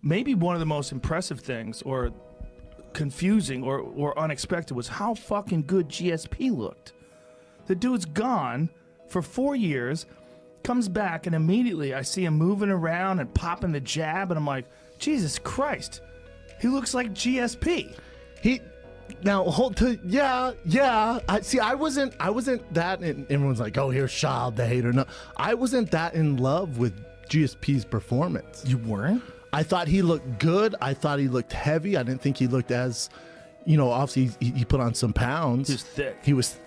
maybe one of the most impressive things, or confusing, or unexpected, was how fucking good GSP looked. The dude's gone for 4 years, comes back, and immediately I see him moving around and popping the jab, and I'm like, Jesus Christ, he looks like GSP. I wasn't that. And everyone's like, oh, here's Shab, the hater. No, I wasn't that in love with GSP's performance. You weren't? I thought he looked good. I thought he looked heavy. I didn't think he looked as, obviously he put on some pounds. He was thick. He was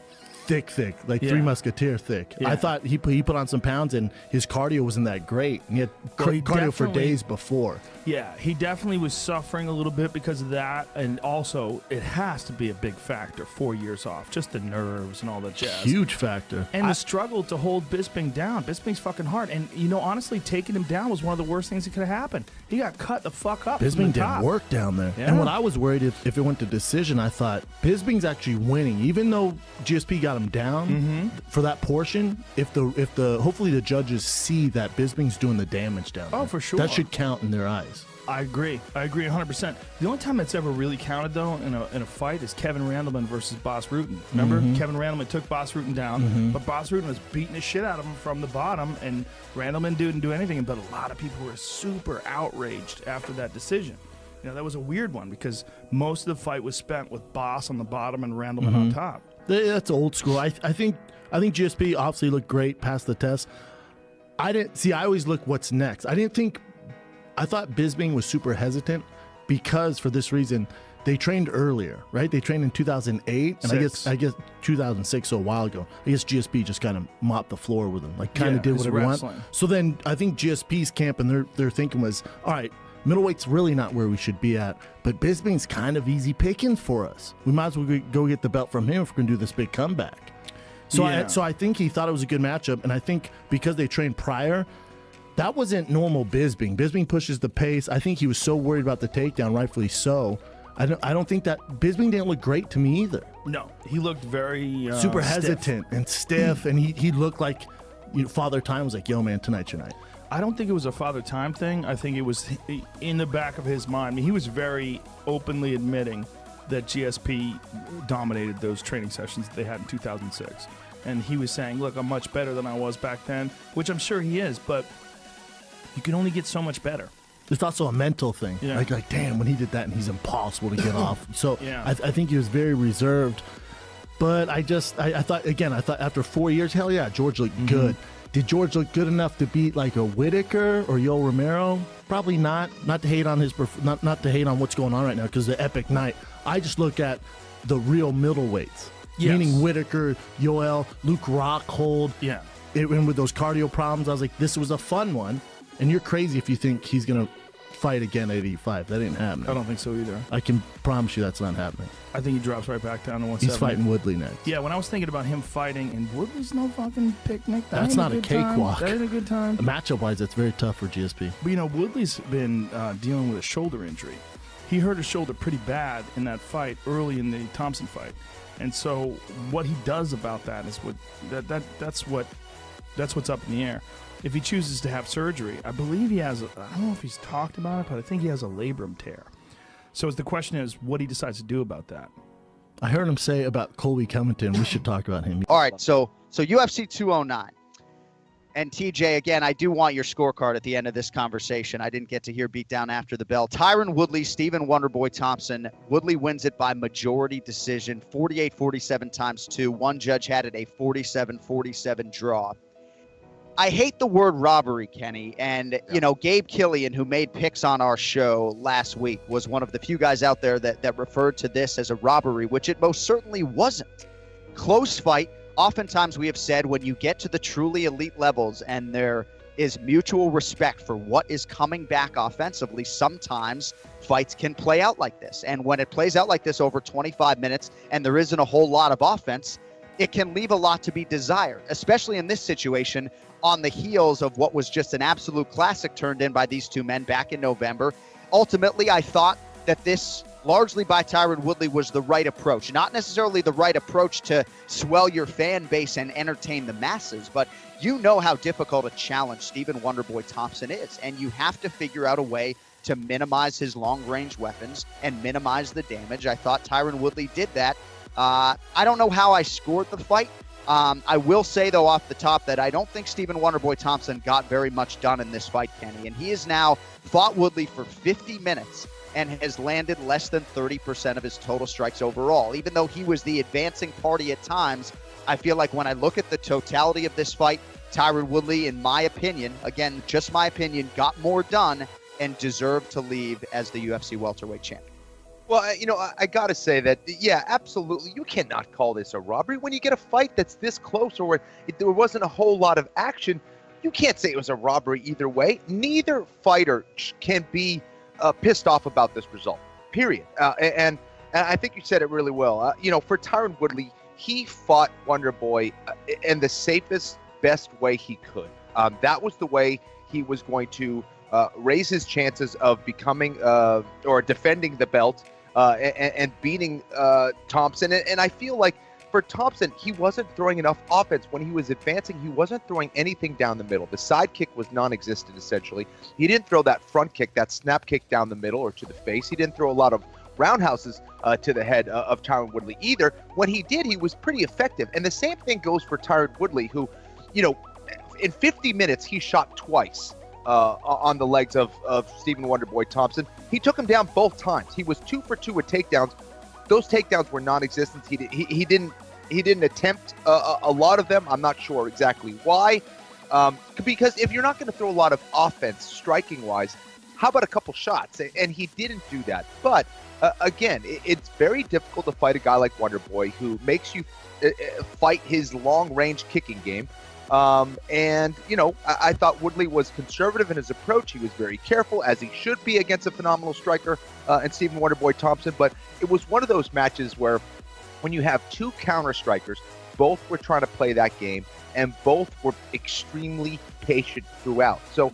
thick, like Three Musketeer thick. Yeah. I thought he put on some pounds, and his cardio wasn't that great. And he had cardio for days before. Yeah, he definitely was suffering a little bit because of that, and also it has to be a big factor. 4 years off, just the nerves and all that jazz. Huge factor. And the struggle to hold Bisping down. Bisping's fucking hard, and honestly, taking him down was one of the worst things that could have happened. He got cut the fuck up. Bisping didn't work down there. Yeah. And what I was worried if it went to decision, I thought Bisping's actually winning, even though GSP got him down for that portion. If hopefully the judges see that Bisping's doing the damage down there. Oh, for sure. That should count in their eyes. I agree 100%. The only time that's ever really counted, though, in a fight is Kevin Randleman versus Boss Rutan. Remember? Kevin Randleman took Boss Rutan down, but Boss Rutan was beating the shit out of him from the bottom, and Randleman didn't do anything, but a lot of people were super outraged after that decision. That was a weird one because most of the fight was spent with Boss on the bottom and Randleman on top. That's old school. I think GSP obviously looked great, passed the test. I always look what's next. I thought Bisping was super hesitant because for this reason, they trained earlier, right? They trained in 2008, and I guess 2006, so a while ago. I guess GSP just kind of mopped the floor with him, like kind of did whatever he wanted. So then I think GSP's camp and their thinking was, all right, middleweight's really not where we should be at, but Bisping's kind of easy pickings for us. We might as well go get the belt from him if we're going to do this big comeback. So I think he thought it was a good matchup, and I think because they trained prior, that wasn't normal Bisping. Bisping pushes the pace. I think he was so worried about the takedown, rightfully so. I don't think that Bisping didn't look great to me either. No, he looked very super stiff. hesitant and stiff, and he looked like Father Time was like, "Yo, man, tonight's your night." I don't think it was a Father Time thing. I think it was in the back of his mind. I mean, he was very openly admitting that GSP dominated those training sessions that they had in 2006, and he was saying, "Look, I'm much better than I was back then," which I'm sure he is, but you can only get so much better. It's also a mental thing. Yeah. Like, damn, when he did that, and he's impossible to get off. So Yeah. I think he was very reserved. But I thought after 4 years, hell yeah, George looked good. Did George look good enough to beat like a Whitaker or Yoel Romero? Probably not. Not to hate on not to hate on what's going on right now because the epic night. I just look at the real middleweights, meaning Whitaker, Yoel, Luke Rockhold. Yeah. And with those cardio problems, I was like, this was a fun one. And you're crazy if you think he's going to fight again at 85. That ain't happening. I don't think so either. I can promise you that's not happening. I think he drops right back down to 170. He's fighting Woodley next. Yeah, when I was thinking about him fighting, and Woodley's no fucking picnic. That's not a cakewalk. That ain't a good time. Matchup-wise, that's very tough for GSP. But, Woodley's been dealing with a shoulder injury. He hurt his shoulder pretty bad in that fight early in the Thompson fight. And so what he does about that is that's what's up in the air. If he chooses to have surgery, I believe he has, I don't know if he's talked about it, but I think he has a labrum tear. So the question is what he decides to do about that. I heard him say about Colby Covington, we should talk about him. All right, so UFC 209. And TJ, again, I do want your scorecard at the end of this conversation. I didn't get to hear beatdown after the bell. Tyron Woodley, Stephen Wonderboy Thompson. Woodley wins it by majority decision, 48-47 times 2. One judge had it a 47-47 draw. I hate the word robbery, Kenny. And, Gabe Killian, who made picks on our show last week, was one of the few guys out there that referred to this as a robbery, which it most certainly wasn't. Close fight. Oftentimes we have said when you get to the truly elite levels and there is mutual respect for what is coming back offensively, sometimes fights can play out like this. And when it plays out like this over 25 minutes and there isn't a whole lot of offense, it can leave a lot to be desired, especially in this situation on the heels of what was just an absolute classic turned in by these two men back in November. Ultimately, I thought that this, largely by Tyron Woodley, was the right approach. Not necessarily the right approach to swell your fan base and entertain the masses, but you know how difficult a challenge Stephen Wonderboy Thompson is, and you have to figure out a way to minimize his long-range weapons and minimize the damage. I thought Tyron Woodley did that. I don't know how I scored the fight. I will say, though, off the top, that I don't think Stephen Wonderboy Thompson got very much done in this fight, Kenny. And he has now fought Woodley for 50 minutes and has landed less than 30% of his total strikes overall. Even though he was the advancing party at times, I feel like when I look at the totality of this fight, Tyron Woodley, in my opinion, again, just my opinion, got more done and deserved to leave as the UFC welterweight champion. Well, I got to say that, yeah, absolutely. You cannot call this a robbery. When you get a fight that's this close or there wasn't a whole lot of action, you can't say it was a robbery either way. Neither fighter can be pissed off about this result, period. And I think you said it really well. For Tyron Woodley, he fought Wonderboy in the safest, best way he could. That was the way he was going to raise his chances of becoming or defending the belt and beating Thompson. And I feel like for Thompson, he wasn't throwing enough offense. When he was advancing, he wasn't throwing anything down the middle. The side kick was non-existent, essentially. He didn't throw that front kick, that snap kick down the middle or to the face. He didn't throw a lot of roundhouses to the head of Tyron Woodley either. When he did, he was pretty effective. And the same thing goes for Tyron Woodley, who, in 50 minutes, he shot twice on the legs of Stephen Wonderboy Thompson. He took him down both times. He was 2 for 2 with takedowns. Those takedowns were non-existent. He didn't attempt a lot of them. I'm not sure exactly why. Because if you're not going to throw a lot of offense striking-wise, how about a couple shots? And he didn't do that. But again, it's very difficult to fight a guy like Wonderboy who makes you fight his long-range kicking game. I thought Woodley was conservative in his approach. He was very careful, as he should be against a phenomenal striker and Stephen Wonderboy Thompson. But it was one of those matches where when you have two counter strikers, both were trying to play that game and both were extremely patient throughout. So,